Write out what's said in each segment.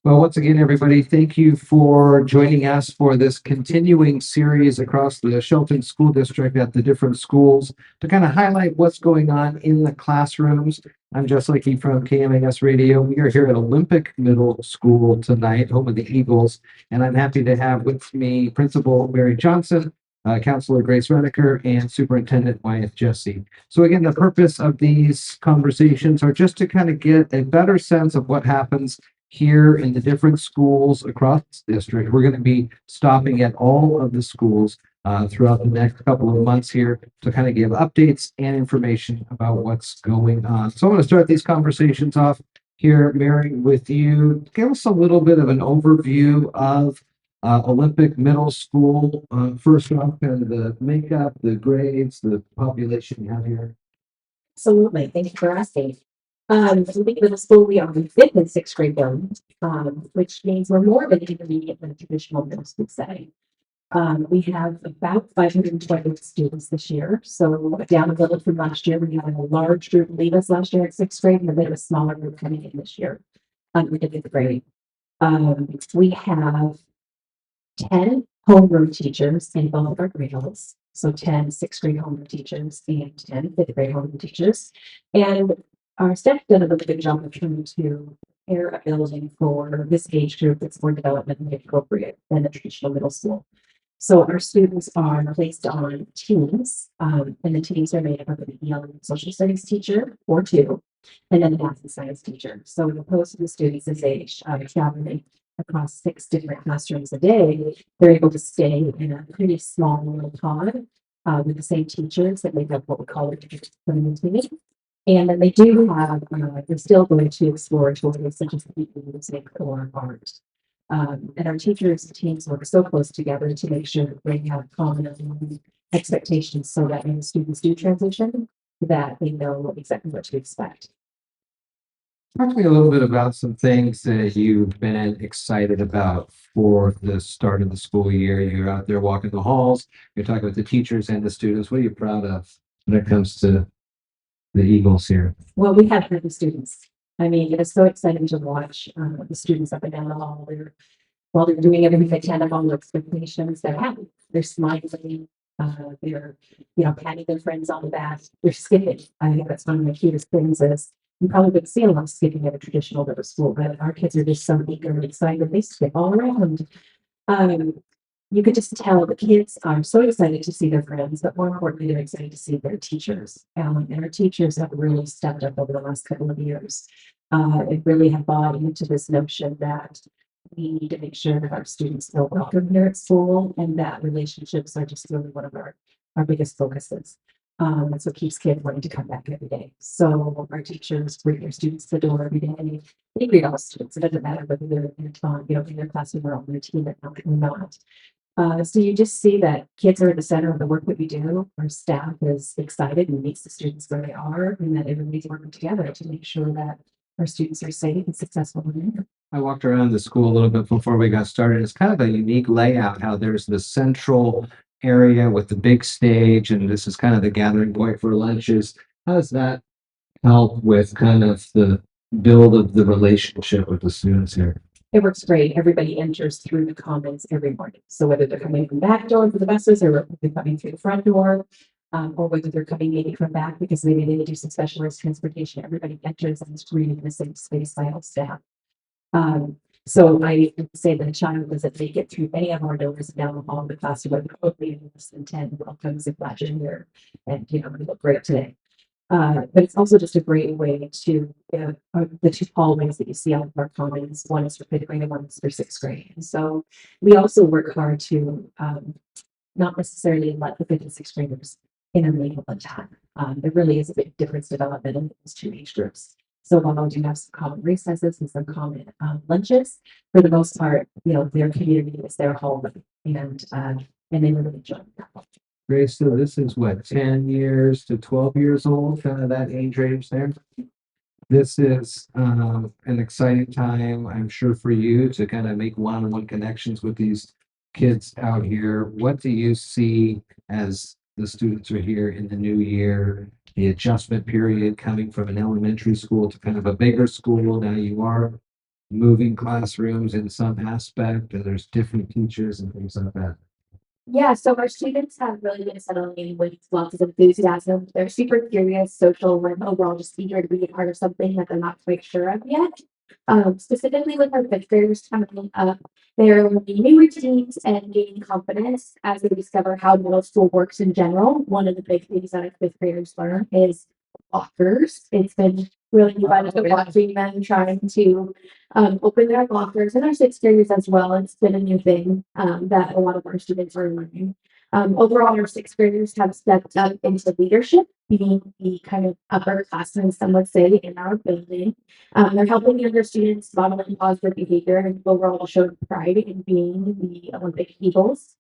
Well, once again, everybody, thank you for joining us for this continuing series across the Shelton School District at the different schools to kind of highlight what's going on in the classrooms. I'm Jessee from KMAS Radio. We are here at Olympic Middle School tonight, home of the Eagles, and I'm happy to have with me Principal Mary Johnson, Counselor Grace Reneker, and Superintendent Wyeth Jessee. So again, the purpose of these conversations are just to kind of get a better sense of what happens here in the different schools across the district. We're going to be stopping at all of the schools throughout the next couple of months here to kind of give updates and information about what's going on. So I'm going to start these conversations off here, Mary, with you. Give us a little bit of an overview of Olympic Middle School. First off, kind of the makeup, the grades, the population you have here. Absolutely. Thank you for asking. We middle school, we are in fifth and sixth grade building, which means we're more of an intermediate than a traditional middle school setting. We have about 520 students this year, so down a little from last year. We had a large group leave us last year at sixth grade, and a bit of a smaller group coming in this year into fifth grade. We have 10 homeroom teachers in both of our grade levels. So 10 sixth grade homeroom teachers and 10 fifth grade homeroom teachers. And our staff done a really good job of trying to prepare a building for this age group that's more developmentally appropriate than a traditional middle school. So our students are placed on teams, and the teams are made up of an EL and social studies teacher or two, and then a math and science teacher. So as opposed to the students this age traveling across 6 different classrooms a day, they're able to stay in a pretty small little pod with the same teachers that make up what we call a community. And then they do have, they're still going to exploratory such as music or art. And our teachers and teams work so close together to make sure that they have common expectations so that when the students do transition, that they know exactly what to expect. Talk to me a little bit about some things that you've been excited about for the start of the school year. You're out there walking the halls, you're talking with the teachers and the students. What are you proud of when it comes to the Eagles here? Well, we have happy students. I mean, it is so exciting to watch the students up and down the hall. While they're doing everything they can above their expectations, they're happy. They're smiling. They're, patting their friends on the back. They're skipping. I think that's one of the cutest things is you probably wouldn't see a lot of skipping at a traditional middle school, but our kids are just so eager and excited. They skip all around. Um, you could just tell the kids are so excited to see their friends, but more importantly, they're excited to see their teachers. And our teachers have really stepped up over the last couple of years. They really have bought into this notion that we need to make sure that our students feel welcome here at school and that relationships are just really one of our biggest focuses. That's what keeps kids wanting to come back every day. So our teachers bring their students to the door every day. They greet all students. It doesn't matter whether they're in their classroom or on their team or not. So you just see that kids are at the center of the work that we do. Our staff is excited and meets the students where they are, and that everybody's working together to make sure that our students are safe and successful. I walked around the school a little bit before we got started. It's kind of a unique layout, how there's the central area with the big stage, and this is kind of the gathering point for lunches. How does that help with kind of the build of the relationship with the students here? It works great. Everybody enters through the commons every morning. So whether they're coming from back door for the buses or they're coming through the front door, or whether they're coming maybe from back because maybe they need to do some specialized transportation, everybody enters and is greeted in the same space by all staff. So I would say that a child doesn't make it through any of our doors down the hall of the classroom, but hopefully less than 10 welcomes and glad you're here. And we look great today. But it's also just a great way to, the two hallways that you see out of our commons, one is for fifth grade and one is for sixth grade. And so we also work hard to not necessarily let the fifth and sixth graders intermingle at time. There really is a big difference development in those two age groups. So while we do have some common recesses and some common lunches, for the most part, their community is their home, and they really enjoy that. Grace, so this is what, 10 years to 12 years old, kind of that age range there? This is an exciting time, I'm sure, for you to kind of make one-on-one connections with these kids out here. What do you see as the students are here in the new year? The adjustment period coming from an elementary school to kind of a bigger school. Now you are moving classrooms in some aspect, and there's different teachers and things like that? Yeah, so our students have really been settling in with lots of enthusiasm. They're super curious, social, and overall just eager to be a part of something that they're not quite sure of yet. Specifically with our fifth graders coming up, they're learning new routines and gaining confidence as they discover how middle school works in general. One of the big things that our fifth graders learn is lockers. It's been really fun watching them trying to open their lockers and our sixth graders as well. It's been a new thing that a lot of our students are learning. Overall, our sixth graders have stepped up into leadership, being the kind of upperclassmen, some would say, in our building. They're helping younger students model positive behavior and overall show pride in being the Olympic Eagles.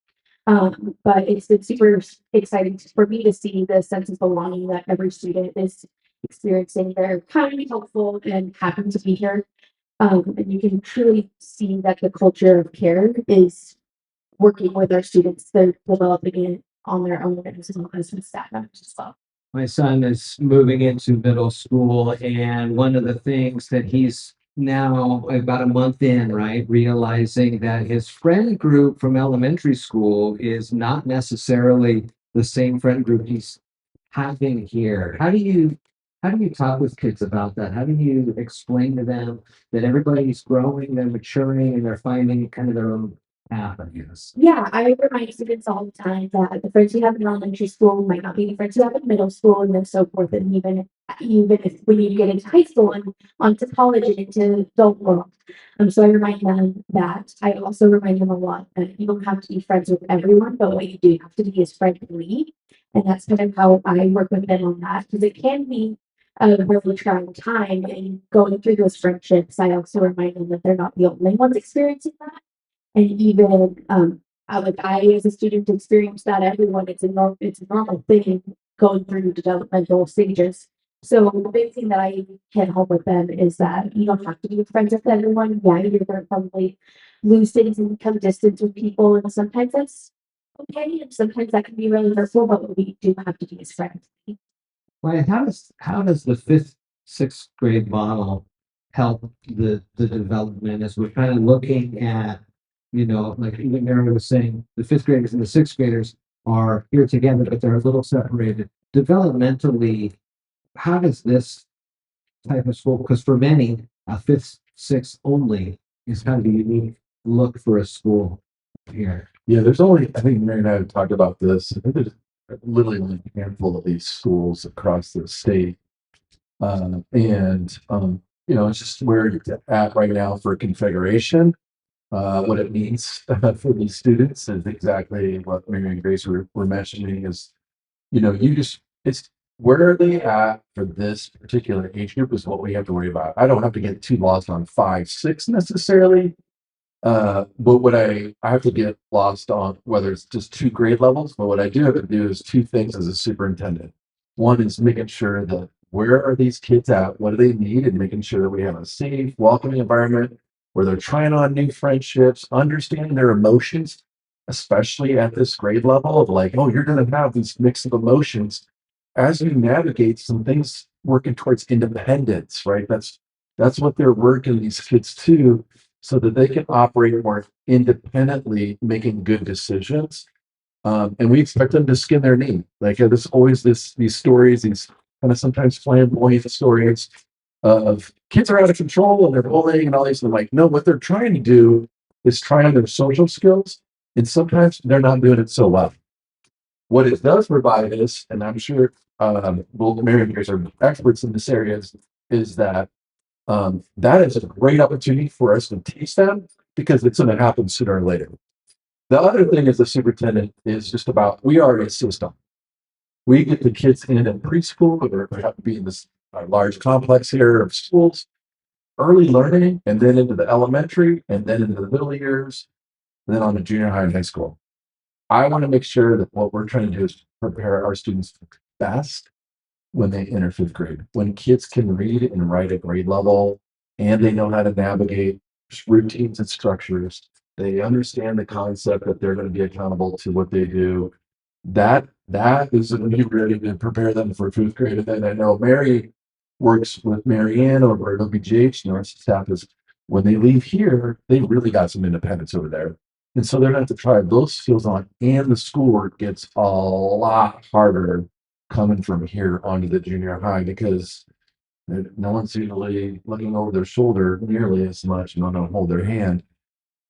But it's been super exciting for me to see the sense of belonging that every student is experiencing. They're kind, helpful, and happy to be here. And you can truly see that the culture of care is working with our students. They're developing it on their own as well as with staff members as well. My son is moving into middle school, and one of the things that he's now about a month in, right, realizing that his friend group from elementary school is not necessarily the same friend group he's having here. How do you talk with kids about that? How do you explain to them that everybody's growing, they're maturing, and they're finding kind of their own path, I guess? Yeah, I remind students all the time that the friends you have in elementary school might not be the friends you have in middle school and then so forth. And even if when you get into high school and onto college and into adult world. So I remind them that. I also remind them a lot that you don't have to be friends with everyone, but what you do have to be is friendly. And that's kind of how I work with them on that because it can be a really trying time and going through those friendships. I also remind them that they're not the only ones experiencing that. And even I as a student experienced that everyone it's a normal thing going through developmental stages. So the big thing that I can help with them is that you don't have to be friends with everyone. Yeah, you're gonna probably lose things and become distant with people, and sometimes that's okay, and sometimes that can be really hurtful, but what we do have to be is friends. Well, how does the fifth, sixth grade model help the development as we're kind of looking at, like even Mary was saying, the fifth graders and the sixth graders are here together, but they're a little separated. Developmentally, how does this type of school, because for many, a fifth, sixth only is kind of a unique look for a school here. Yeah, there's only, I think Mary and I have talked about this. I think there's literally only a handful of these schools across the state. It's just where you're at right now for configuration. What it means for these students is exactly what Mary and Grace were mentioning is, it's where are they at for this particular age group is what we have to worry about. I don't have to get too lost on 5, 6 necessarily. But what I have to get lost on whether it's just 2 grade levels, but what I do have to do is 2 things as a superintendent. One is making sure that where are these kids at? What do they need? And making sure that we have a safe, welcoming environment where they're trying on new friendships, understanding their emotions, especially at this grade level of like, oh, you're going to have these mix of emotions as you navigate some things working towards independence, right? That's what they're working these kids to so that they can operate more independently, making good decisions. And we expect them to skin their knee. Like there's always these stories, these kind of sometimes flamboyant stories of kids are out of control and they're bullying and all these. And I'm like, no, what they're trying to do is try on their social skills. And sometimes they're not doing it so well. What it does provide is, and I'm sure both Mary and Grace are experts in this area, is that that is a great opportunity for us to teach them because it's going to happen sooner or later. The other thing as a superintendent is just about we are a system. We get the kids in at preschool, or we have to be in this large complex here of schools, early learning, and then into the elementary, and then into the middle years, and then on to junior high and high school. I want to make sure that what we're trying to do is prepare our students best when they enter 5th grade, when kids can read and write at grade level and they know how to navigate routines and structures. They understand the concept that they're going to be accountable to what they do. That is going to be ready to prepare them for 5th grade. And then I know Mary works with Mary Ann over at OBGH, and our staff is When they leave here, they really got some independence over there. And so they're going to have to try those skills on, and the schoolwork gets a lot harder coming from here onto the junior high because no one's usually looking over their shoulder nearly as much and don't hold their hand.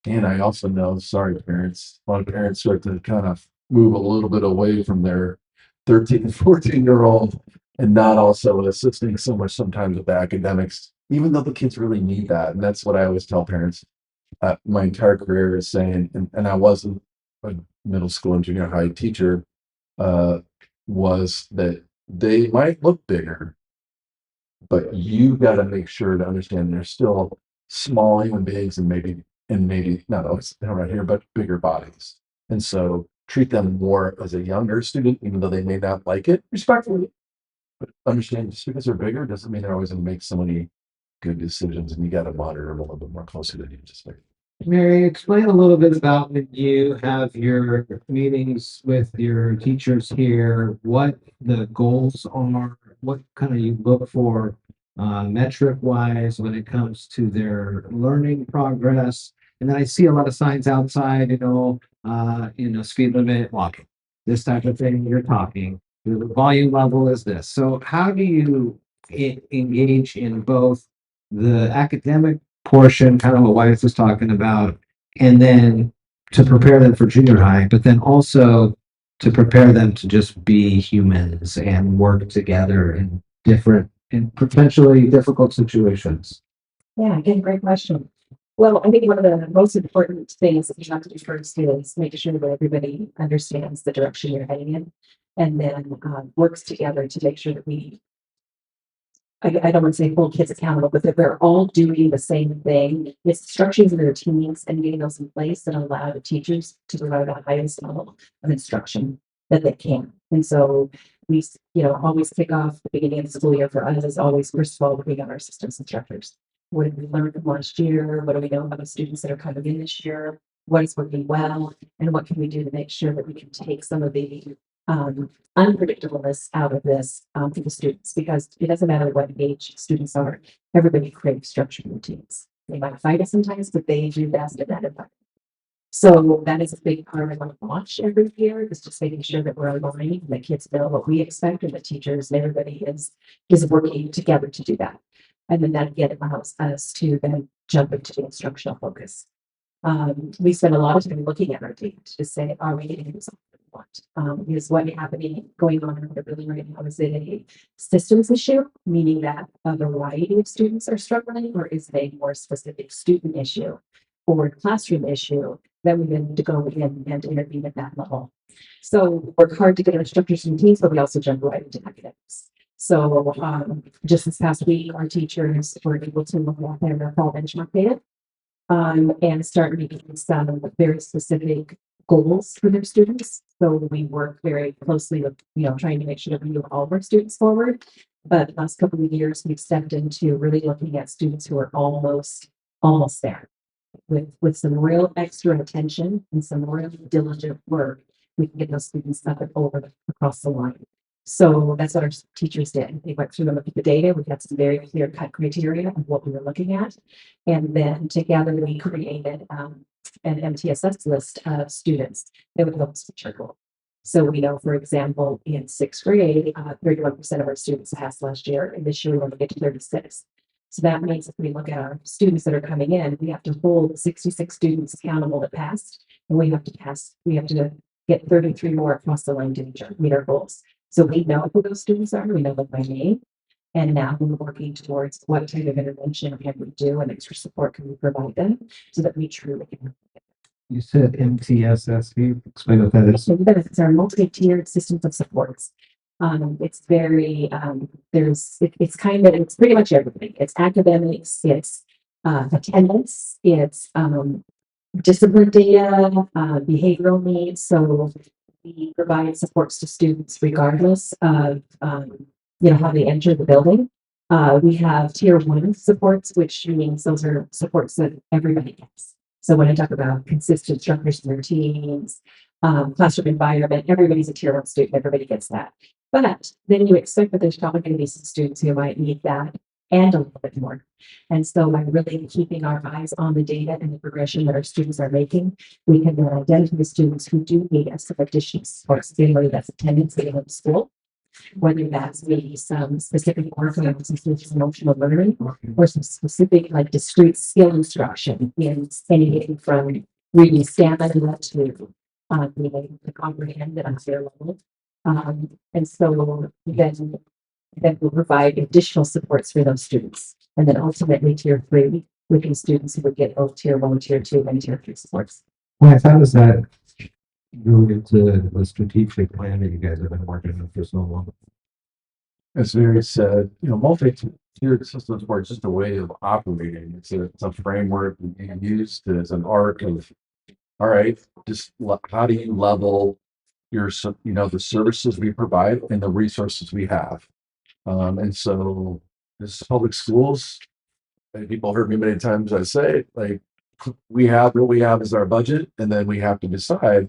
And I also know, sorry, parents, a lot of parents start to kind of move a little bit away from their 13 and 14-year-old and not also assisting so much sometimes with the academics, even though the kids really need that. And that's what I always tell parents. My entire career is saying, and I wasn't a middle school and junior high teacher, uh, was that they might look bigger, but you got to make sure to understand they're still small human beings and maybe not always right here, but bigger bodies. And so treat them more as a younger student, even though they may not like it respectfully. But understand just because they're bigger doesn't mean they're always going to make so many good decisions, and you got to monitor them a little bit more closely than you just make. Mary, explain a little bit about when you have your meetings with your teachers here, what the goals are, what kind of you look for metric wise when it comes to their learning progress. And then I see a lot of signs outside, speed limit, walking, this type of thing, you're talking. The volume level is this. So how do you engage in both the academic portion, kind of what Wyeth was talking about, and then to prepare them for junior high, but then also to prepare them to just be humans and work together in different and potentially difficult situations? Yeah, again, great question. Well, I think one of the most important things that you have to do first is make sure that everybody understands the direction you're heading in, and then works together to make sure that I don't want to say hold kids accountable, but that we're all doing the same thing. It's structuring the routines and getting those in place that allow the teachers to provide the highest level of instruction that they can. And so we, always kick off the beginning of the school year for us is always, first of all, looking at our systems instructors. What did we learn from last year? What do we know about the students that are coming in this year? What is working well? And what can we do to make sure that we can take some of the unpredictableness out of this for the students, because it doesn't matter what age students are, everybody craves structured routines. They might fight it sometimes, but they do best at that environment. So that is a big part of our launch every year, is just making sure that we're aligned, that kids know what we expect, and the teachers and everybody is working together to do that. And then that again allows us to then jump into the instructional focus. We spend a lot of time looking at our data to say, are we getting something we want? Is what happening going on in the building right now? Is it a systems issue, meaning that a variety of students are struggling, or is it a more specific student issue or classroom issue that we then need to go in and intervene at that level? So work hard to get our instructors and teams, but we also jump right into academics. So just this past week, our teachers were able to look at their fall benchmark data and start making some very specific goals for their students. So we work very closely with, trying to make sure that we move all of our students forward. But the last couple of years, we've stepped into really looking at students who are almost there. With some real extra attention and some real diligent work, we can get those students up and over across the line. So that's what our teachers did. They went through and looked at the data. We had some very clear cut criteria of what we were looking at. And then together we created an MTSS list of students that would help us reach our goal. So we know, for example, in sixth grade, 31% of our students passed last year, and this year we want to get to 36. So that means if we look at our students that are coming in, we have to hold 66 students accountable that passed, and we have to get 33 more across the line to meet our goals. So we know who those students are, we know them by name, and now we're working towards what type of intervention can we do and extra support can we provide them so that we truly can. You said MTSS. Can you explain what that is? So benefits are multi-tiered systems of supports. It's very it's pretty much everything. It's academics, it's attendance, it's discipline data, behavioral needs. So we provide supports to students regardless of how they enter the building. We have tier 1 supports, which means those are supports that everybody gets. So when I talk about consistent structures and routines, classroom environment, everybody's a tier 1 student, everybody gets that. But then you expect that there's probably going to be some students who might need that and a little bit more. And so by really keeping our eyes on the data and the progression that our students are making, we can then identify the students who do need some additional support, whether that's attendance in the school, whether that's maybe some specific work on some emotional learning, or some specific like discrete skill instruction in anything from reading stamina to being able to comprehend at a higher level. And so then we'll provide additional supports for those students. And then ultimately tier 3 would be students who would get both tier 1, tier 2, and tier 3 supports. Well, how does that go into the strategic plan that you guys have been working on for so long? As Mary said, multi-tiered systems are just a way of operating. It's a framework that you can use as an arc of, all right, how do you level the services we provide and the resources we have. And so this public schools, and people heard me many times I say, like, we have what we have as our budget, and then we have to decide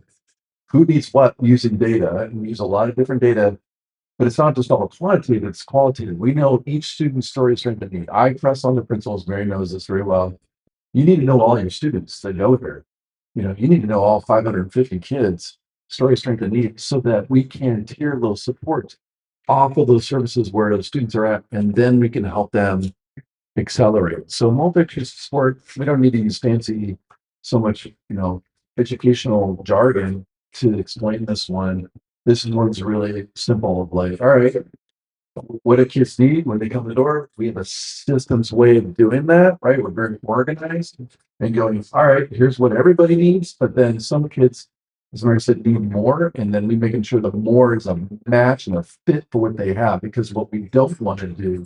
who needs what using data. And we use a lot of different data, but it's not just all quantitative, it's qualitative. We know each student's story, strength, and need. I press on the principals, Mary knows this very well. You need to know all your students that go here. You need to know all 550 kids, story, strength, and need, so that we can tier those support off of those services where the students are at, and then we can help them accelerate. So multi-tiered support, we don't need to use fancy, so much, educational jargon to explain this one. This one's really simple, like, all right, what do kids need when they come to the door? We have a systems way of doing that, right? We're very organized and going, all right, here's what everybody needs. But then some kids, as Mary said, need more. And then we making sure the more is a match and a fit for what they have. Because what we don't want to do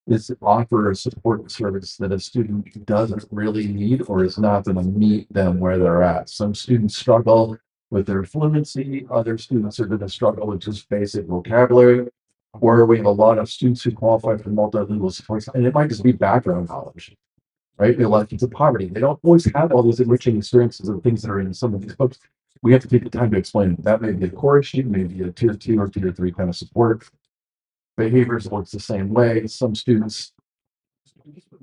is offer a support service that a student doesn't really need or is not going to meet them where they're at. Some students struggle with their fluency. Other students are going to struggle with just basic vocabulary. Or we have a lot of students who qualify for multilingual supports, and it might just be background knowledge, right? A lot of kids in poverty, they don't always have all those enriching experiences and things that are in some of these books. We have to take the time to explain it. That may be a core issue, maybe a tier 2 or tier 3 kind of support. Behaviors works the same way. Some students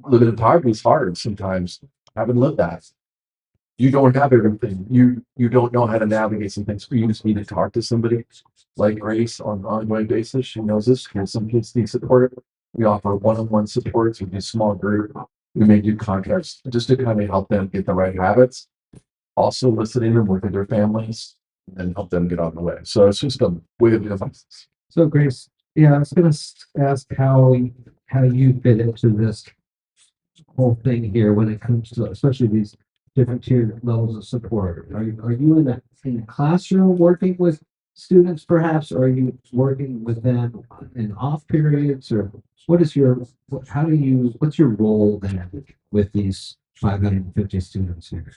living in poverty is hard sometimes. Haven't lived that. You don't have everything. You don't know how to navigate some things. You just need to talk to somebody like Grace on an ongoing basis. She knows this. And some kids need support. We offer one-on-one supports. We do small group. We may do contracts just to kind of help them get the right habits. Also listening and working with their families and help them get on the way. So it's just a way of doing things. So Grace, yeah, I was going to ask how you fit into this whole thing here when it comes to especially these different tiered levels of support. Are you in the classroom working with students perhaps, or are you working with them in off periods, or what's your role then with these 550 students here?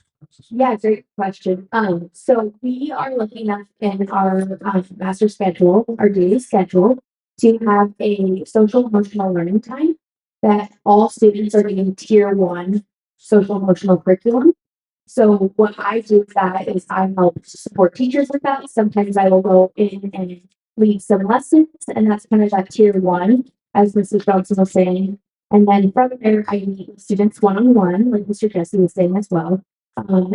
Yeah, great question. So we are looking at in our master schedule, our daily schedule, to have a social emotional learning time that all students are getting tier 1 social emotional curriculum. So what I do with that is I help support teachers with that. Sometimes I will go in and lead some lessons, and that's kind of that tier 1, as Mrs. Johnson was saying. And then from there, I meet with students one-on-one, like Mr. Jessee was saying as well.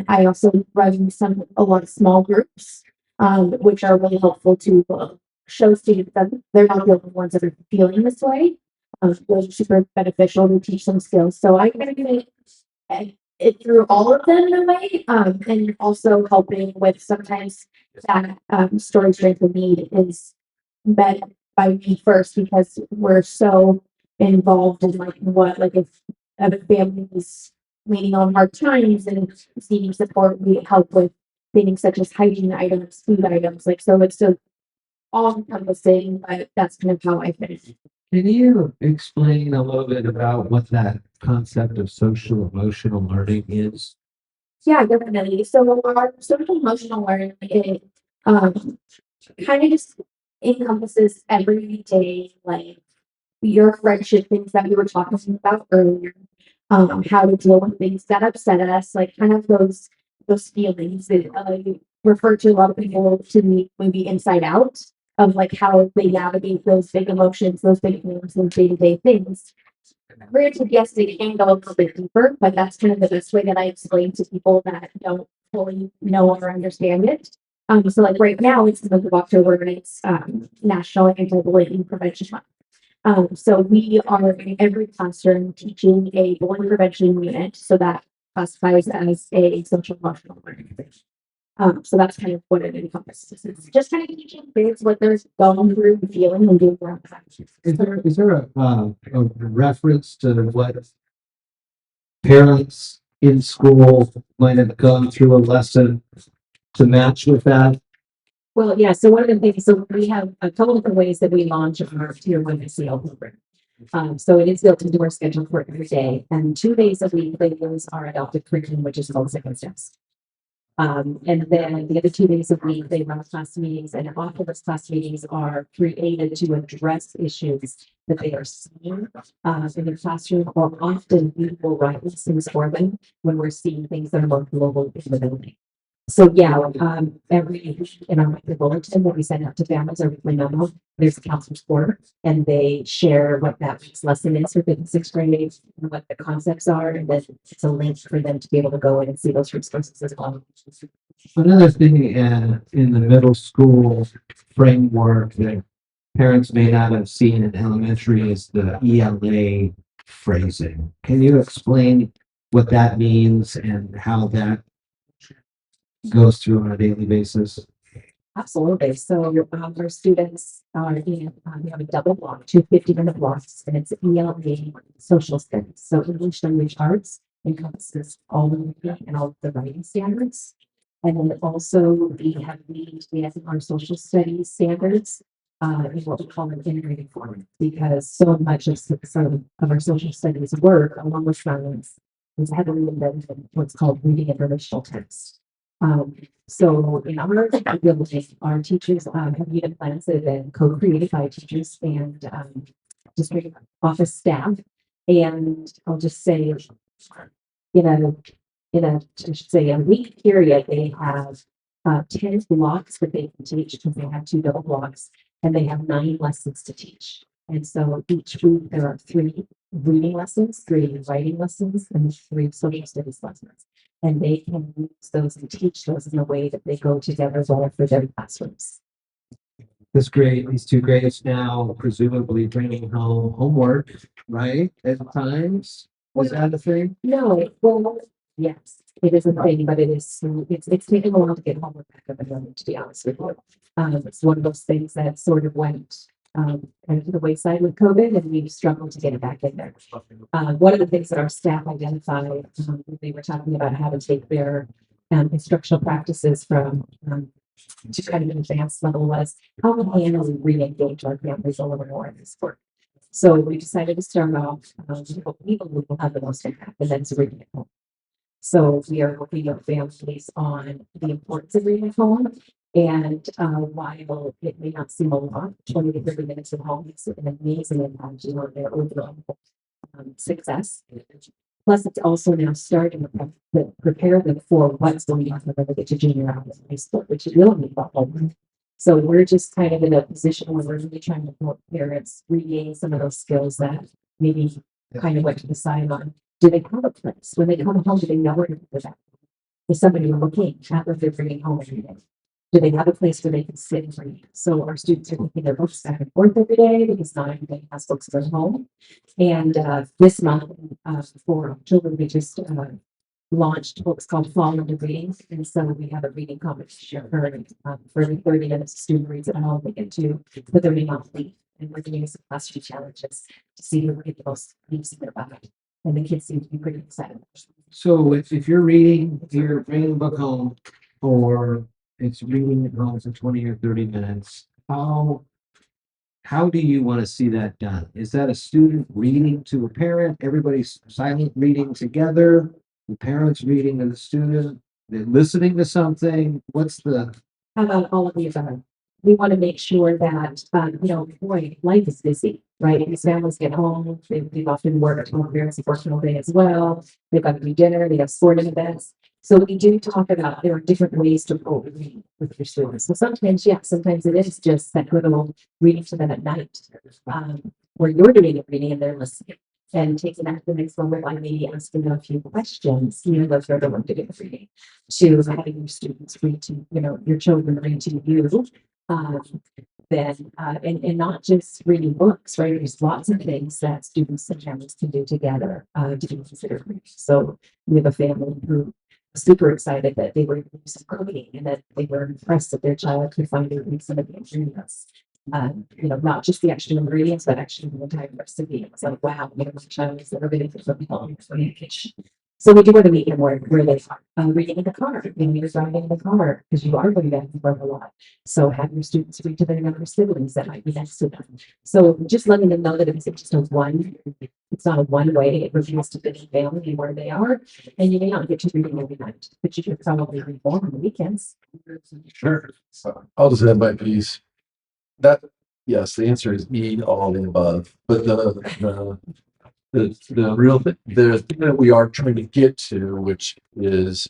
I also run a lot of small groups, which are really helpful to show students that they're not the only ones that are feeling this way. Those are super beneficial to teach them skills. So I kind of do it through all of them in a way, and also helping with sometimes that story strength of need is met by me first because we're so involved in if a family is leaning on hard times and needing support, we help with things such as hygiene items, food items, so it's so all encompassing, but that's kind of how I finish. Can you explain a little bit about what that concept of social emotional learning is? Yeah, definitely. So our social emotional learning, it kind of just encompasses everyday, like your friendship things that we were talking about earlier, how to deal with things that upset us, like kind of those feelings that refer to a lot of people to me maybe inside out. of like how they navigate those big emotions, those big things, those day-to-day things. Granted, yes, they can go a little bit deeper, but that's kind of the best way that I explain to people that don't fully know or understand it. So like right now, it's the month of October and it's National Anti-Bullying Prevention Month. So we are in every classroom teaching a bullying prevention unit, so that classifies as a social emotional learning. So that's kind of what it encompasses. It's just kind of teaching kids what they're going through, feeling, and doing around that. Is there a reference to what parents in school might have gone through a lesson to match with that? Well, yeah, so one of the things, so we have a couple different ways that we launch our tier one SEL program. So it is built into our schedule for every day, and 2 days a week, they use our adopted curriculum, which is called Second Steps. And then the other 2 days a week, they run class meetings, and often those class meetings are created to address issues that they are seeing in their classroom, or often we will write lessons for them when we're seeing things that are more global in the building. So yeah, every week in our monthly bulletin that we send out to families, our weekly memo, there's a counselor's corner, and they share what that week's lesson is for fifth and sixth grade, and what the concepts are, and then it's a link for them to be able to go in and see those resources as well. Another thing in the middle school framework that parents may not have seen in elementary is the ELA phrasing. Can you explain what that means and how that goes through on a daily basis? Absolutely. So our students are in, we have a double block, 2 50-minute blocks, and it's ELA social studies. So English language arts encompasses all of the and all of the writing standards. And then also we have our social studies standards in what we call an integrated format, because so much of our social studies work along with science is heavily embedded in what's called reading informational text. So in our ability, our teachers have unit plans that have been co-created by teachers and district office staff. And I'll just say, in a I should say a week period, they have 10 blocks that they can teach because they have 2 double blocks, and they have 9 lessons to teach. And so each week there are 3 reading lessons, 3 writing lessons, and 3 social studies lessons. And they can use those and teach those in a way that they go together well for their classrooms. These 2 grades now presumably bringing home homework, right? At times, was that a thing? No, well, yes, it is a thing, but it's taken a while to get homework back up and running, to be honest with you. It's one of those things that sort of went kind of to the wayside with COVID, and we struggled to get it back in there. One of the things that our staff identified, they were talking about how to take their instructional practices from to kind of an advanced level, was how can we re-engage our families a little more in this work. So we decided to start off what we believe will have the most impact, and that's reading at home. So we are working with families on the importance of reading at home. And while it may not seem a lot, 20 to 30 minutes at home is an amazing impact on their overall success. Plus, it's also now starting to prepare them for what's going on when they get to junior high and high school, which will be problem. So we're just kind of in a position where we're really trying to help parents regain some of those skills that maybe kind of went to the side on. Do they have a place when they come home? Do they know where to go back? Is somebody looking at what they're bringing home every day? Do they have a place where they can sit and read? So our students are taking their books back and forth every day because not everybody has books at home. And this month, for October, we just launched what's called Fall into Reading. And so we have a reading competition for every 30 minutes, a student reads at home. They get to put their name on the leaf, and we're doing some classroom challenges to see who get the most leaves in their bucket. And the kids seem to be pretty excited. So if you're bringing a book home, or it's reading at home for 20 or 30 minutes, how do you want to see that done? Is that a student reading to a parent, everybody's silent reading together, the parents reading to the student, they're listening to something? What's the How about all of the above? We want to make sure that, boy, life is busy, right? These families get home, they've often worked, parents have worked all day as well. They've got to do dinner, they have sporting events. So we do talk about there are different ways to read with your students. So sometimes, yeah, sometimes it is just that little reading to them at night, where you're doing the reading and they're listening. And taking that to the next level by maybe asking them a few questions, even though they're the one doing the reading, to having your students read to, your children read to you. Um, and not just reading books, right? There's lots of things that students and families can do together to be considered reading. So we have a family who was super excited that they were doing some coding and that they were impressed that their child could find it in some of the ingredients. Not just the extra ingredients, but actually the entire recipe. It's like, wow, my child is never going to get home in the kitchen. So we do want to meet them where they are reading in the car, you're driving in the car because you are going back and forth a lot. So have your students read to their younger siblings that might be next to them. So just letting them know that it's just it's not a one way, it really has to fit the family and where they are. And you may not get to reading every night, but you can probably read more on the weekends. Sure. So I'll just add my piece. That, yes, the answer is E, all the above, but the thing that we are trying to get to, which is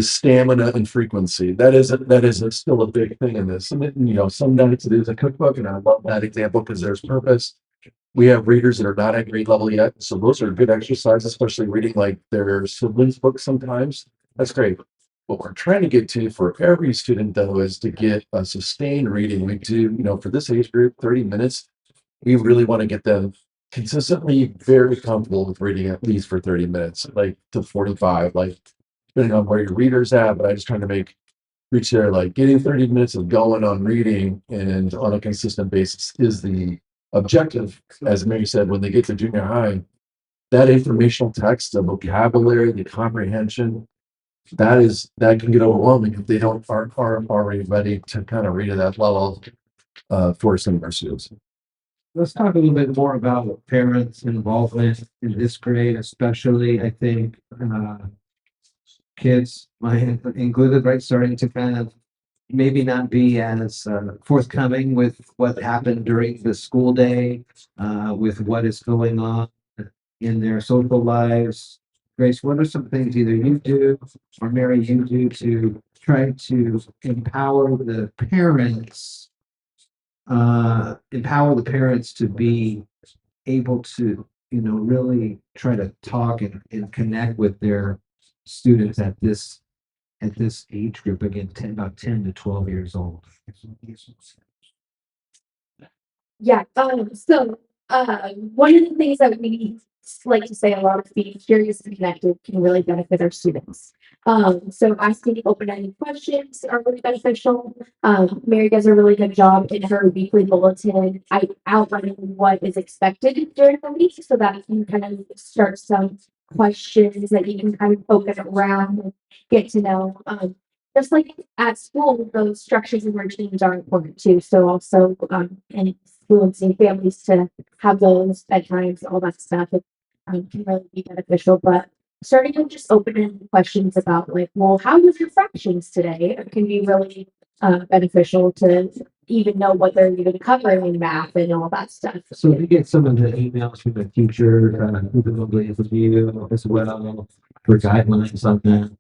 stamina and frequency. That is still a big thing in this. And some nights it is a cookbook, and I love that example because there's purpose. We have readers that are not at grade level yet, so those are good exercises, especially reading like their siblings' books sometimes. That's great. What we're trying to get to for every student, though, is to get a sustained reading. We do, for this age group, 30 minutes. We really want to get them consistently very comfortable with reading at least for 30 minutes, like to 45, like depending on where your reader's at. But I just trying to reach there, like getting 30 minutes of going on reading and on a consistent basis is the objective. As Mary said, when they get to junior high, that informational text, the vocabulary, the comprehension, that can get overwhelming if they aren't already ready to kind of read at that level for some of our students. Let's talk a little bit more about parents' involvement in this grade, especially, I think, kids, mine included, right, starting to kind of maybe not be as forthcoming with what happened during the school day, with what is going on in their social lives. Grace, what are some things either you do or Mary you do to try to empower the parents to be able to, really try to talk and connect with their students at this age group, again, about 10 to 12 years old. Yeah, one of the things that we like to say a lot of being curious and connected can really benefit our students. So asking open-ended questions are really beneficial. Mary does a really good job in her weekly bulletin, outlining what is expected during the week so that you kind of start some questions that you can kind of focus around and get to know. Just like at school, those structures and routines are important too. So also, and influencing families to have those bedtimes, all that stuff, it can really be beneficial. But starting with just open-ended questions about like, well, how was your fractions today? It can be really beneficial to even know what they're even covering in math and all that stuff. So you get some of the emails from the teacher, presumably with you as well, for guidelines on that.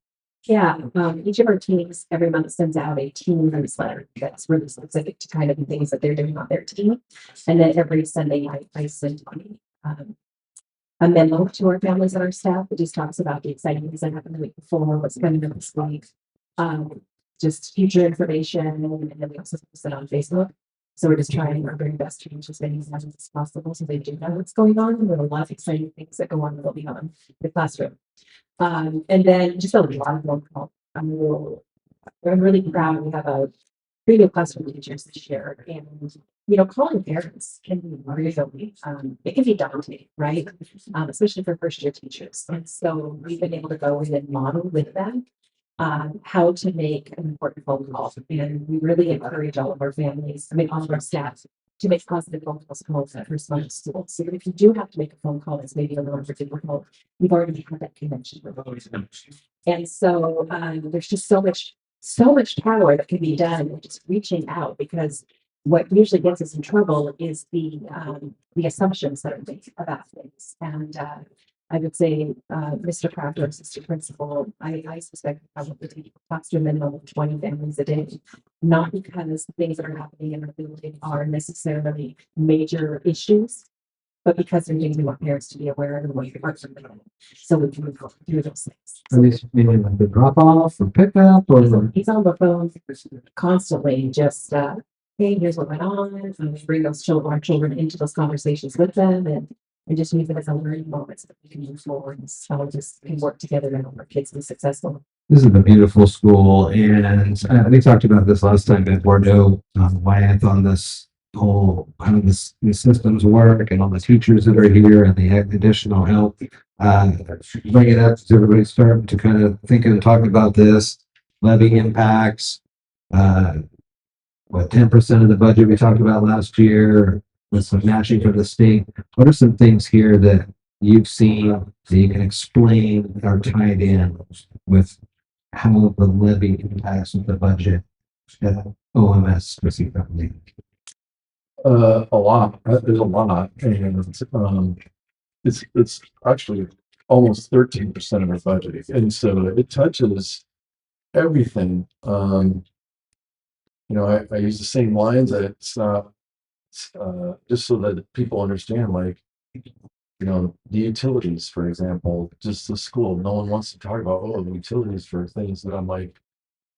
Yeah, each of our teams every month sends out a team newsletter that's really specific to kind of the things that they're doing on their team. And then every Sunday night, I send a memo to our families and our staff that just talks about the exciting things that happened the week before, what's coming up this week. Just future information, and then we also post it on Facebook. So we're just trying our very best to reach as many families as possible so they do know what's going on. There are a lot of exciting things that go on that will be on the classroom. And then just a lot of phone calls. I'm really proud. We have a pretty good classroom teachers this year, and calling parents can be really, it can be daunting, right? Especially for first year teachers. And so we've been able to go in and model with them how to make an important phone call. And we really encourage all of our families, all of our staff to make positive phone calls at first month of school. So that if you do have to make a phone call that's maybe a little bit difficult, you've already had that connection with them. And so there's just so much power that can be done with just reaching out, because what usually gets us in trouble is the assumptions that are made about things. And I would say, Mr. Kraft, our assistant principal, I suspect probably take close to a minimum of 20 families a day. Not because things that are happening in our building are necessarily major issues, but because they're things we want parents to be aware of and what the parts are doing. So we can move through those things. At least maybe like the drop off or pickup or. He's on the phone constantly, just, hey, here's what went on, and we bring those children, our children into those conversations with them and just use it as a learning moment so that we can move forward and so just can work together and help our kids be successful. This is a beautiful school, and we talked about this last time at Bordeaux, Wyeth, on this whole, how these systems work and all the teachers that are here and the additional help. Bring it up to everybody starting to kind of think and talk about this, levy impacts, what 10% of the budget we talked about last year with some matching from the state. What are some things here that you've seen that you can explain are tied in with how the levy impacts the budget at OMS specifically? A lot. There's a lot, and it's actually almost 13% of our budget, and so it touches everything. I use the same lines. It's not just so that people understand, like, the utilities, for example, just the school. No one wants to talk about the utilities for things that I'm like,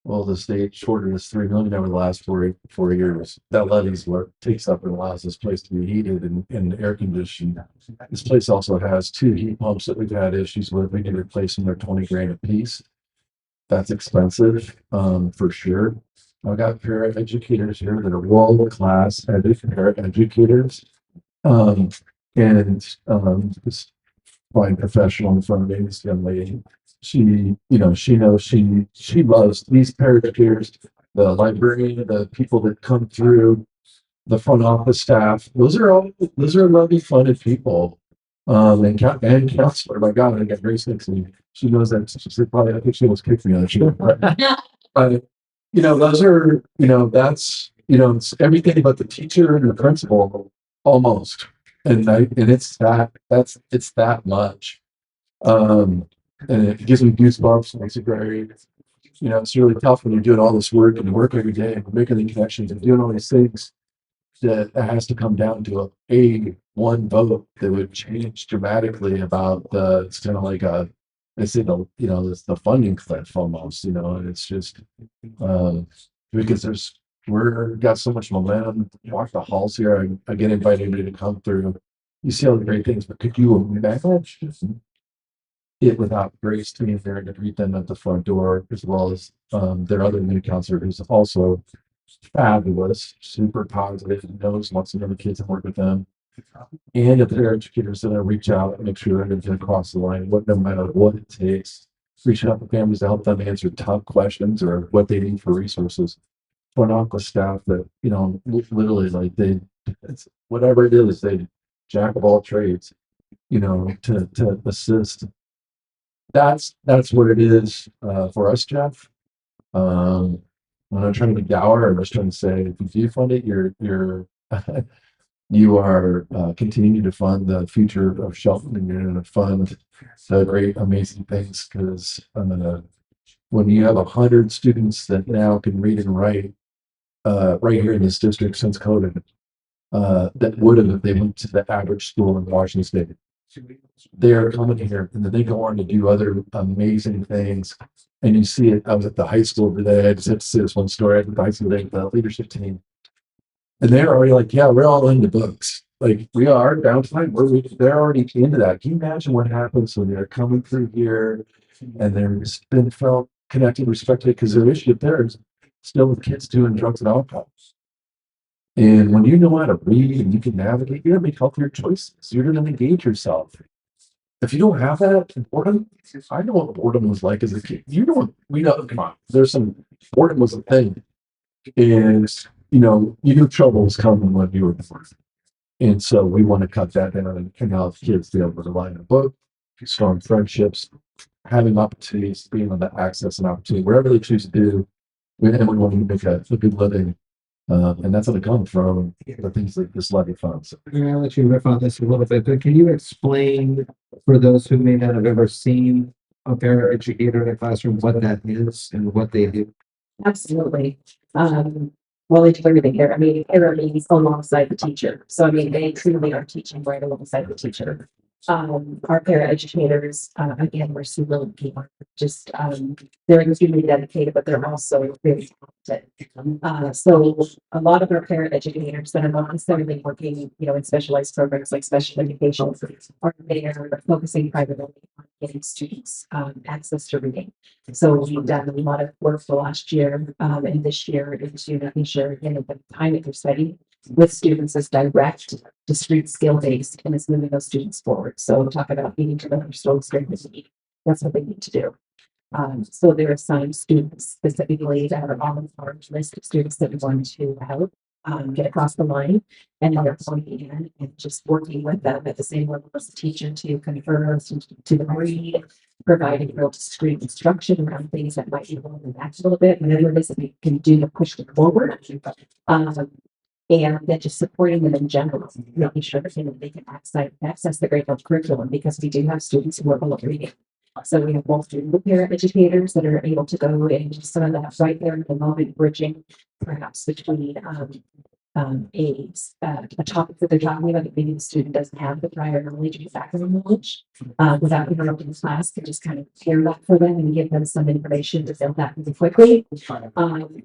well, the state shorted us 3 million over the last 4 years. That levy's what takes up and allows this place to be heated and air conditioned. This place also has 2 heat pumps that we've had issues with. We need to replace them. They're 20 grand a piece. That's expensive, for sure. I've got para educators here that are world class para educators. This fine professional in front of me, this young lady. She knows she loves these para-educators, the librarian, the people that come through, the front office staff. Those are lovely, funded people. And counselor, my God, I got Grace next to me. She knows that. She said, probably, I think she almost kicked me on the show. But, those are, that's, it's everything but the teacher and the principal almost. And it's that much. And it gives me goosebumps. Makes it great. It's really tough when you're doing all this work and you work every day and making the connections and doing all these things that has to come down to one vote that would change dramatically about it's kind of like they say it's the funding cliff almost, and it's just, because we're got so much momentum. Walk the halls here. I get invited to come through. You see all the great things, but could you imagine it without Grace being there to greet them at the front door, as well as their other new counselor, who's also fabulous, super positive, knows lots of other kids and work with them, and if they're educators that I reach out and make sure they're going to across the line, no matter what it takes, reach out to families to help them answer tough questions or what they need for resources. Front office staff that literally like it's whatever it is, they jack of all trades, to assist. That's what it is for us, Jeff. I'm not trying to be dour. I'm just trying to say, if you do fund it, you're you are continuing to fund the future of Shelton, and you're going to fund the great, amazing things. Because when you have 100 students that now can read and write right here in this district since COVID, that would have if they went to the average school in Washington State. They are coming here, and then they go on to do other amazing things. And you see it. I was at the high school today. I just have to say this one story. I was at the high school today with the leadership team. And they're already like, yeah, we're all into books. Like we are downtime. They're already into that. Can you imagine what happens when they're coming through here and they're been felt connected, respected? Because their issue there is still with kids doing drugs and alcohol. And when you know how to read and you can navigate, you're gonna make healthier choices. You're gonna engage yourself. If you don't have that boredom, I know what boredom was like as a kid. We know. Come on, there's some boredom was a thing, and you knew trouble was coming when you were born. And so we want to cut that down and help kids be able to rely on a book, strong friendships, having opportunities, being able to access an opportunity wherever they choose to do. And we want to make a good living And that's going to come from the things like this levy funds. I'll let you riff on this a little bit, but can you explain for those who may not have ever seen a paraeducator in a classroom, what that is and what they do? Absolutely. Well, they do everything there. I mean, para means alongside the teacher. So I mean, they truly are teaching right alongside the teacher. Our para educators, again, we're super lucky. Just, they're extremely dedicated, but they're also very talented. So a lot of our para educators that are not necessarily working, in specialized programs like special education are there focusing primarily on getting students, access to reading. So we've done a lot of work the last year, and this year into making sure, the time that you're studying with students is direct, discrete, skill-based, and it's moving those students forward. So talk about needing to learn their strength and need. That's what they need to do. So they're assigned students specifically that are on our list of students that we want to help get across the line, and they're going in and just working with them at the same level as the teacher to confer, to read, providing real discrete instruction around things that might be holding back a little bit, whatever it is that we can do to push them forward. And then just supporting them in general, making sure that they can access the great health curriculum, because we do have students who are below reading. So we have both student para educators that are able to go and do some of that right there in the moment, bridging perhaps between a topic that they're talking about that maybe the student doesn't have the prior knowledge or background knowledge, without interrupting the class, to just kind of clear that for them and give them some information to fill that really quickly.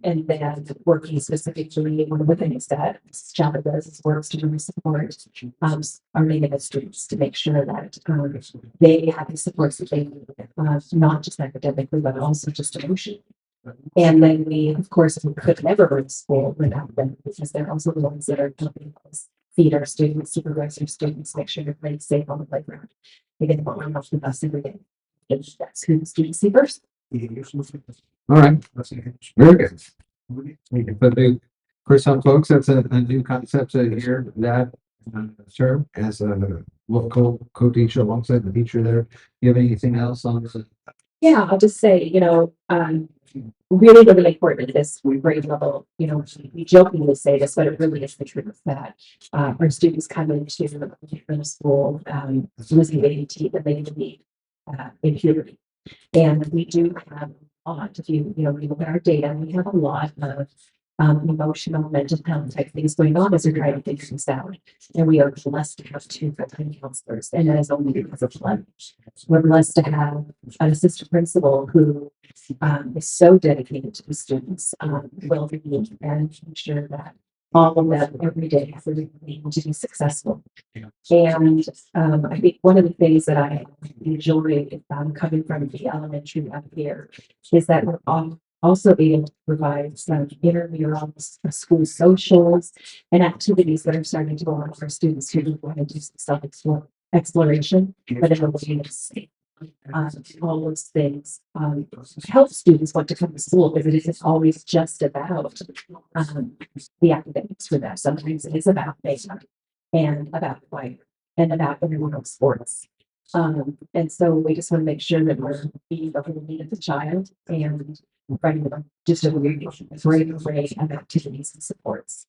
And then working specifically, one of the things that Java does is works to really support our native students to make sure that they have the supports that they need, not just academically, but also just emotionally. And then we, of course, we could never run school without them, because they're also the ones that are helping us feed our students, supervise our students, make sure they're playing safe on the playground. They get to run off the bus every day. That's who the students see first. All right, very good. But for some folks, that's a new concept to hear that term as a local co-teacher alongside the teacher there. You have anything else on this? Yeah, I'll just say, really, really important at this grade level, we jokingly say this, but it really is the truth that our students come into middle school losing weight teeth that they need in puberty. And we do have a lot, if you look at our data, we have a lot of emotional, mental health type things going on as they're trying to figure things out. And we are blessed to have 2 full-time counselors, and that is only because of love. We're blessed to have an assistant principal who is so dedicated to the students' well-being and making sure that all of them every day are able to be successful. And I think one of the things that I enjoy coming from the elementary up here is that we're also able to provide some intramurals, school socials, and activities that are starting to go on for students who want to do some self-exploration, but in a way that's safe. All those things help students want to come to school, because it isn't always just about the academics for them. Sometimes it is about basic and about choir and about intramural sports. And so we just want to make sure that we're meeting the whole need of the child and providing them just a great array of activities and supports.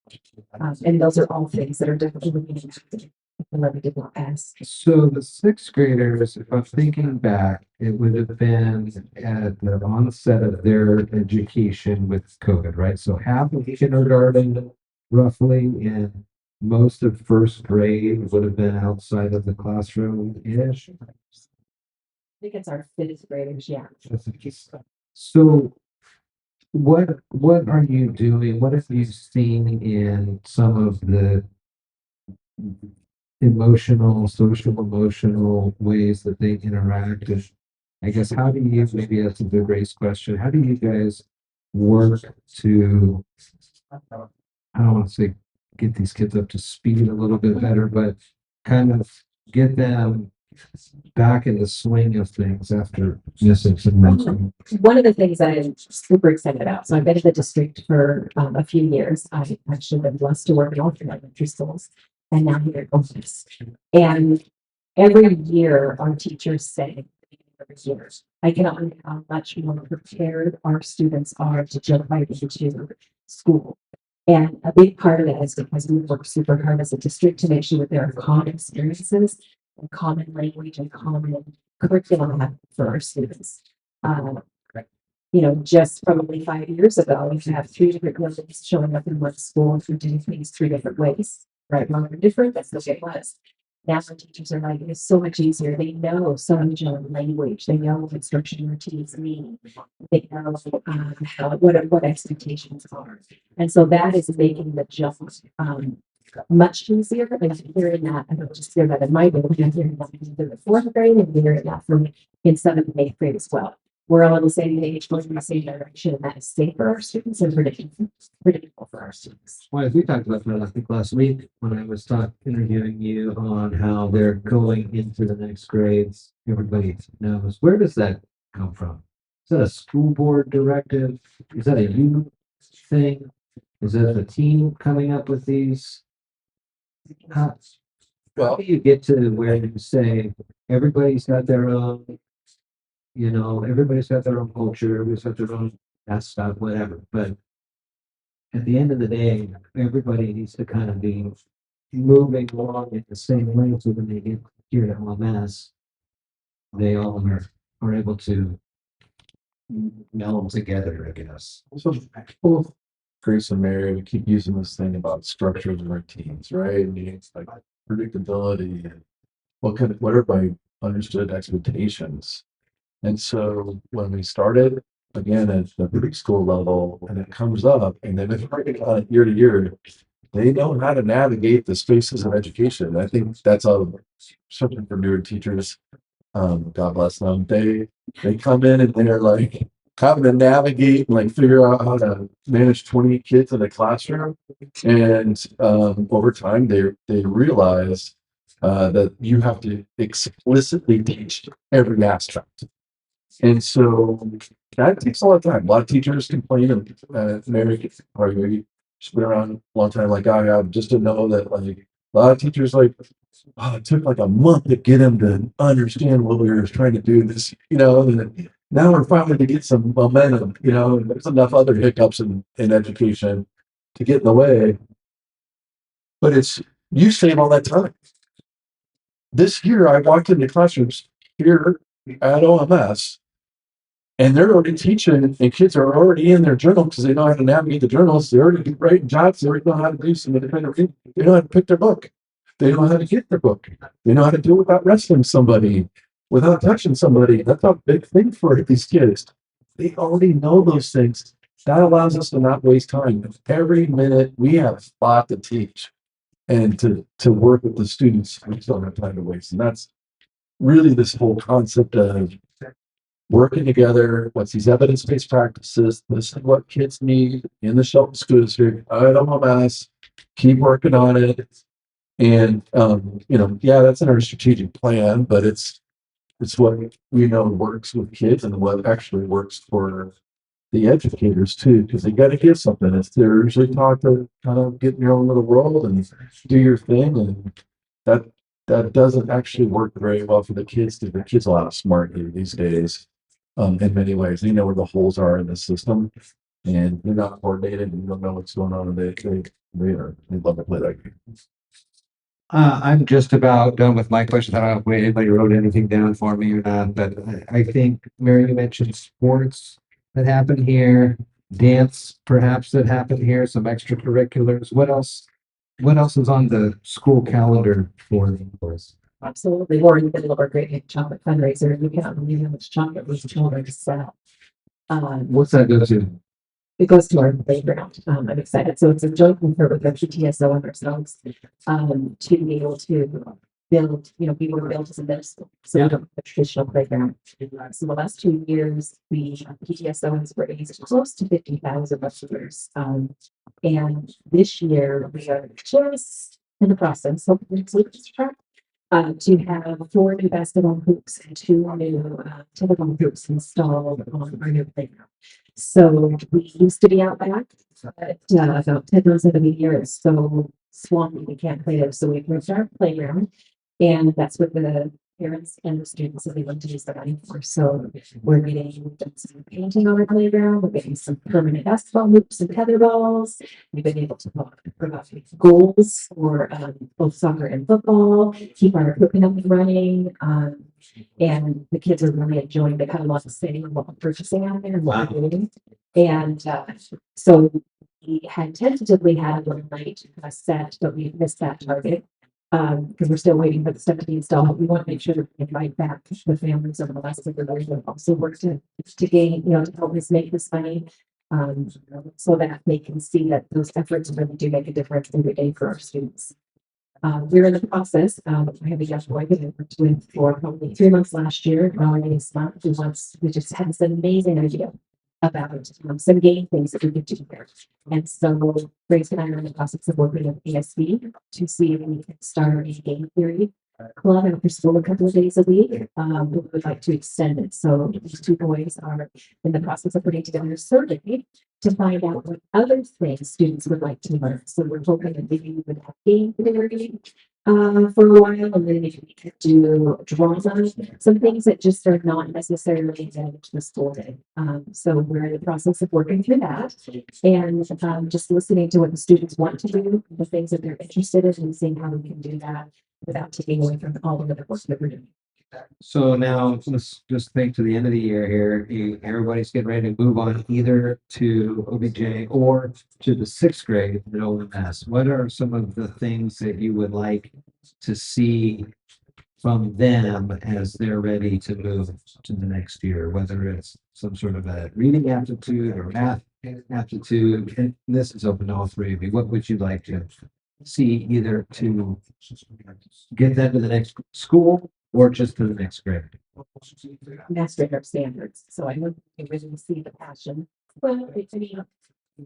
And those are all things that are definitely being impacted if the levy did not pass. So the 6th graders, if I'm thinking back, it would have been at the onset of their education with COVID, right? So half of kindergarten roughly, and most of 1st grade would have been outside of the classroom-ish. I think it's our 5th graders, yeah. So what are you doing? What have you seen in some of the social emotional ways that they interact? And I guess, how do you, maybe that's a good race question, how do you guys work to, I don't want to say get these kids up to speed a little bit better, but kind of get them back in the swing of things after missing some mental? One of the things I'm super excited about, so I've been in the district for a few years. I've actually been blessed to work in all 3 elementary schools, and now here at Wyeth. And every year our teachers say, every year, I cannot believe how much more prepared our students are to jump right into school. And a big part of that is because we work super hard as a district to make sure that there are common experiences and common language and common curriculum for our students. Um, just probably 5 years ago, we have 3 different levels showing up in one school and we're doing things 3 different ways, right? Wrong, or different, that's the way it was. Now our teachers are like, it's so much easier. They know so much language. They know what instruction routines mean. They know what expectations are. And so that is making the jump much easier. And I'm hearing that, I don't just hear that in my building, I'm hearing that in the 4th grade and hearing that from in 7th and 8th grade as well. We're all on the same page, going in the same direction, and that is safe for our students and predictable for our students. Well, we talked about that, I think, last week when I was interviewing you on how they're going into the next grades. Everybody knows. Where does that come from? Is that a school board directive? Is that a you thing? Is that the team coming up with these? How Well, do you get to where you say everybody's got their own, everybody's got their own culture, everybody's got their own that stuff, whatever, but at the end of the day, everybody needs to kind of be moving along at the same way, so when they get here at LMS, they all are able to meld together, I guess. so both Grace and Mary, we keep using this thing about structures and routines, right? I mean, it's like predictability and what everybody understood expectations. And so when we started, again, at the preschool level, and it comes up, and then if we're on it year to year, they know how to navigate the spaces of education. I think that's something for newer teachers. God bless them. They come in and they're like having to navigate and like figure out how to manage 20 kids in a classroom. And over time, they realize that you have to explicitly teach every aspect. And so that takes a lot of time. A lot of teachers complain, and Mary, she's been around a long time, like I have, just to know that like a lot of teachers like, oh, it took like a month to get them to understand what we were trying to do this, and now we're finally to get some momentum, and there's enough other hiccups in education to get in the way. But you save all that time. This year I walked into classrooms here at OMS. And they're already teaching, and kids are already in their journal because they know how to navigate the journals. They already write jobs. They already know how to do some independent reading. They know how to pick their book. They know how to get their book. They know how to do it without wrestling somebody, without touching somebody. That's a big thing for these kids. They already know those things. That allows us to not waste time. Every minute we have a lot to teach and to work with the students. We just don't have time to waste. And that's really this whole concept of working together, what's these evidence-based practices, this is what kids need in the Shelton School District. I don't know, mass, keep working on it. And yeah, that's in our strategic plan, but it's what we know works with kids and what actually works for the educators too, because they got to give something. It's they're usually taught to kind of get in your own little world and do your thing, and that doesn't actually work very well for the kids. The kids are a lot smarter these days. In many ways, they know where the holes are in the system, and they're not coordinated, and you don't know what's going on. And they love to play that game. I'm just about done with my questions. I don't know if anybody wrote anything down for me or not, but I think, Mary, you mentioned sports that happen here, dance perhaps that happen here, some extracurriculars. What else is on the school calendar for us? Absolutely. We're in the middle of our Great Big Chocolate fundraiser, and you can't believe how much chocolate these children sell. What's that go to? It goes to our playground. I'm excited. So it's a joint effort with our PTSO and ourselves to be able to build, we were built as a middle school. So we don't have a traditional playground. So the last 2 years, PTSO has raised close to 50,000 dollars. And this year we are just in the process, hopefully to have 4 new basketball hoops and 2 new telephone hoops installed on our new playground. So we used to be out back, but about 10 months of the year is so swampy we can't play there. So we've moved our playground, and that's what the parents and the students that they want to use the money for. So we're getting some painting on our playground, we're getting some permanent basketball hoops and tether balls. We've been able to provide goals for both soccer and football, keep our equipment up and running. And the kids are really enjoying. They kind of love saying what we're purchasing out there and what we're doing. And so we had tentatively had one night set, but we missed that target. Because we're still waiting for the stuff to be installed. We want to make sure that we invite back the families over the last of the years that also work to gain, to help us make this money. So that they can see that those efforts really do make a difference every day for our students. We're in the process. I have a young boy that I worked with for probably 3 months last year. Already this month, we just had this amazing idea about some game things that we could do there. And so Grace and I are in the process of working with ASB to see if we can start a game theory club after school a couple of days a week. We would like to extend it. So these two boys are in the process of putting together a survey to find out what other things students would like to learn. So we're hoping that maybe we would have game theory for a while, and then maybe we could do drama, some things that just are not necessarily related to the school day. So we're in the process of working through that and just listening to what the students want to do, the things that they're interested in, and seeing how we can do that without taking away from all of the work that we're doing. So now let's just think to the end of the year here, everybody's getting ready to move on either to OBJ or to the sixth grade at OMS. What are some of the things that you would like to see from them as they're ready to move to the next year, whether it's some sort of a reading aptitude or math aptitude? And this is open to all three of you. What would you like to see either to get them to the next school or just to the next grade? Mastering our standards. So I hope you really see the passion. Well, I mean,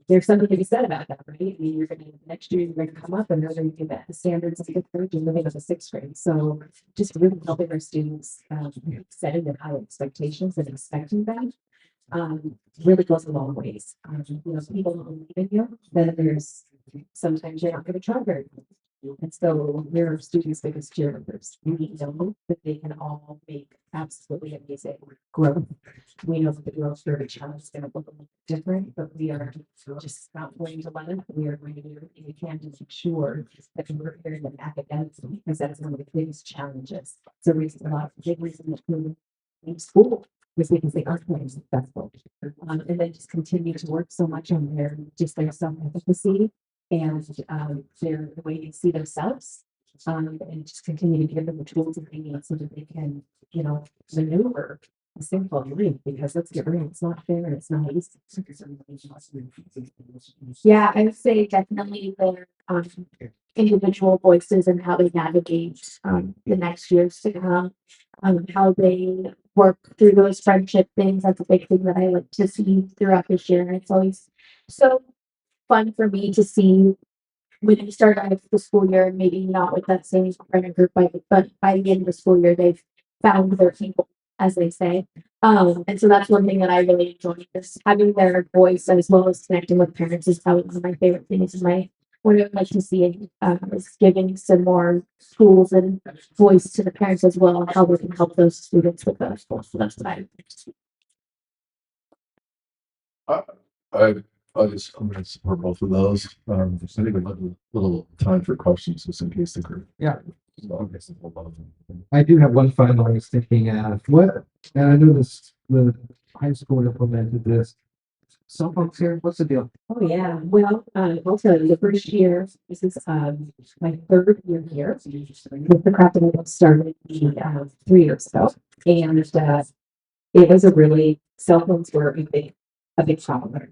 there's something to be said about that, right? I mean, next year, you're going to come up and they're going to get the standards of fifth grade and moving to the sixth grade. So just really helping our students setting their high expectations and expecting that really goes a long ways. People don't believe in you, then sometimes you're not going to try very well. And so we're our students' biggest cheerleaders. We know that they can all make absolutely amazing growth. We know that the growth for each child is going to look a little different, but we are just not going to let it. We are going to do everything we can to make sure that we're preparing them academically, because that's one of the biggest challenges. It's a reason, a lot of big reason that we in school was because they aren't being successful. And then just continue to work so much on their self-efficacy and the way they see themselves, and just continue to give them the tools that they need so that they can, maneuver a simple life, because let's get real, it's not fair and it's not easy. Yeah, I would say definitely their individual voices and how they navigate the next years to come, how they work through those friendship things. That's a big thing that I like to see throughout this year. And it's always so fun for me to see when you start out of the school year, maybe not with that same friend group, but by the end of the school year, they've found their people, as they say. And so that's one thing that I really enjoy, is having their voice as well as connecting with parents is probably one of my favorite things. What I would like to see is giving some more tools and voice to the parents as well, and how we can help those students with those goals. So that's what I would like to see. I'm going to support both of those. I think we have a little time for questions just in case the group. Yeah. So, I do have one final I was thinking of. And I know the high school implemented this. Cell phones here, what's the deal? Oh, yeah. Well, I'll tell you, the first year, this is my third year here. With the crafting that started 3 years ago. And it was cell phones were a big problem.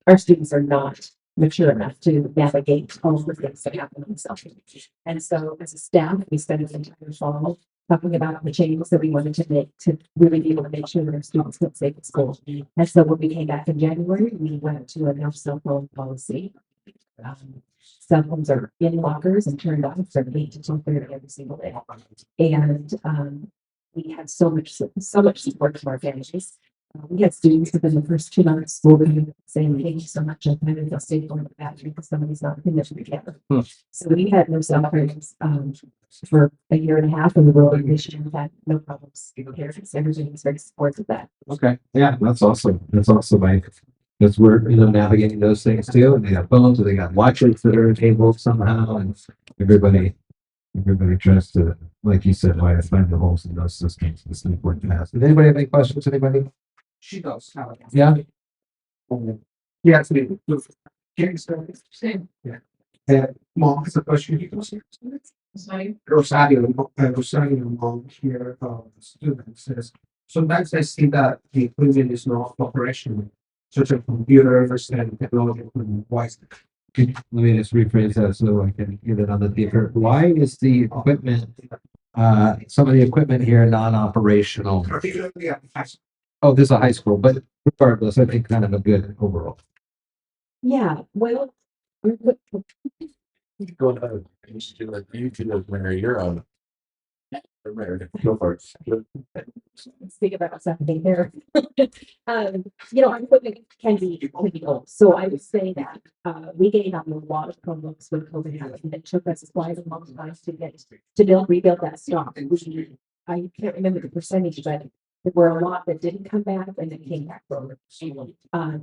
Our students are not mature enough to navigate all of the things that happen on the cell phone. And so as a staff, we spent the entire fall talking about the changes that we wanted to make to really be able to make sure that our students feel safe at school. And so when we came back in January, we went to a no cell phone policy. Cell phones are in lockers and turned off from 8 to 2:30 every single day. And we had so much support from our families. We had students within the first 2 months of school saying, thank you so much. I kind of feel safe going to the bathroom because somebody's not conditioned together. Hmm. So we had no cell phones for a year and a half in the rural condition. We had no problems. Parents, everybody was very supportive of that. Okay, yeah, that's awesome. That's awesome. Because we're, navigating those things too. And they got phones, and they got watches that are enabled somehow, and everybody tries to, like you said, why find the holes in those systems. It's important to ask. Does anybody have any questions? Anybody? She does. Yeah. Yeah, so mom has a question. Rosario, mom here, student says, sometimes I see that the equipment is not operational, such as computers and technology equipment. Why is it? Let me just rephrase that so I can get it on the paper. Why is the equipment, some of the equipment here non-operational? Particularly at high school. Oh, this is a high school, but regardless, I think kind of a good overall. Yeah, well, Go ahead. You should do like you do, Mary. You're on. Mary, go for it. speak about something here. Our equipment can be old. So I would say that we gained on a lot of Chromebooks when COVID happened. It took us quite a long time to rebuild that stock. I can't remember the percentage, but there were a lot that didn't come back and then came back.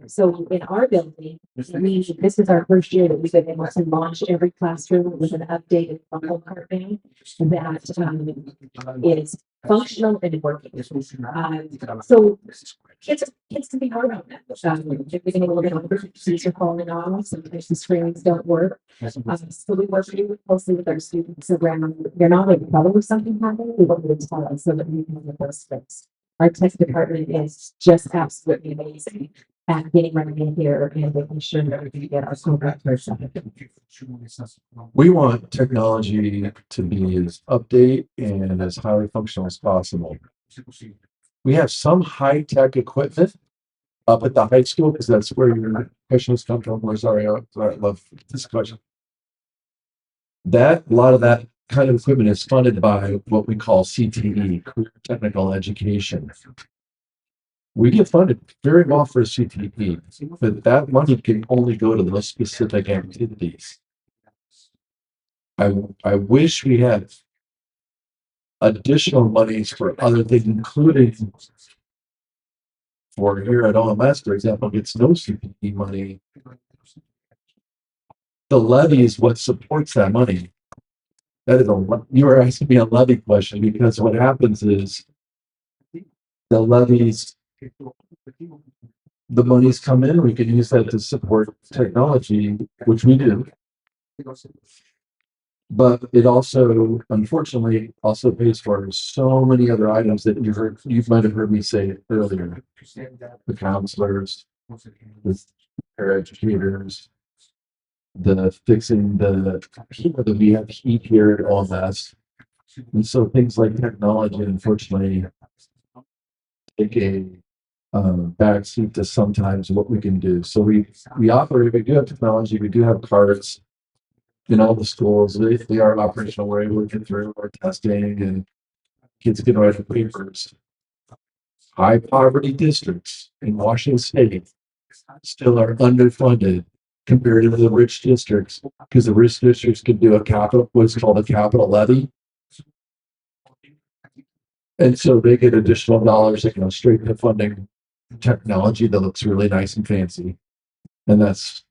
So in our building, this is our first year that we've been able to launch every classroom with an updated bundle cart now that is functional and working. So kids can be hard on that. They're getting a little bit older, seats are falling off, sometimes the screens don't work. So we work really closely with our students around, they're not in trouble with something happening, we want them to tell us so that we can get those fixed. Our tech department is just absolutely amazing at getting right in here and making sure that we get our program first. We want technology to be as update and as highly functional as possible. We have some high-tech equipment up at the high school because that's where your questions come from. Rosario, I love this question. A lot of that kind of equipment is funded by what we call CTE, Career Technical Education. We get funded very well for CTE, but that money can only go to those specific activities. I wish we had additional monies for other things, including for here at OMS, for example, gets no CPE money. The levy is what supports that money. That is you were asking me a levy question because what happens is the levies, the monies come in, we can use that to support technology, which we do. But it also, unfortunately, also pays for so many other items that you might have heard me say earlier. The counselors, the paraeducators, the fixing that we have heat here at OMS. And so things like technology, unfortunately, take a backseat to sometimes what we can do. So we operate, we do have technology, we do have cards in all the schools. They are operational. We're able to get through our testing and kids can write papers. High poverty districts in Washington State still are underfunded compared to the rich districts because the rich districts can do what's called a capital levy. And so they get additional dollars that go straight to funding technology that looks really nice and fancy. And that's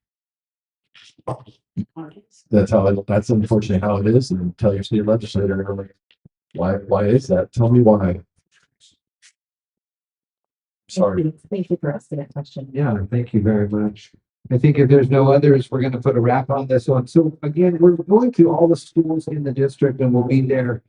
that's unfortunately how it is. And tell your state legislator, why is that? Tell me why. Sorry. Thank you for asking that question. Yeah, thank you very much. I think if there's no others, we're going to put a wrap on this one. So again, we're going to all the schools in the district and we'll be there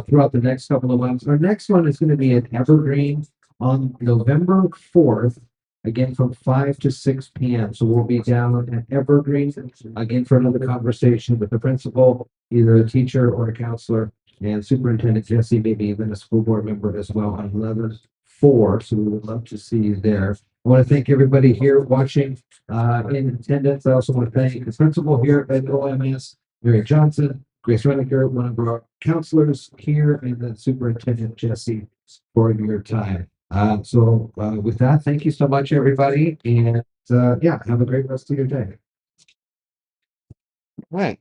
throughout the next couple of months. Our next one is going to be at Evergreen on November 4th, again from 5 to 6 p.m. So we'll be down at Evergreen again for another conversation with the principal, either a teacher or a counselor, and Superintendent Jessee, maybe even a school board member as well on 11/4. So we would love to see you there. I want to thank everybody here watching in attendance. I also want to thank the principal here at OMS, Mary Johnson, Grace Reneker, one of our counselors here, and then Superintendent Jessee for your time. With that, thank you so much, everybody. And yeah, have a great rest of your day. Right.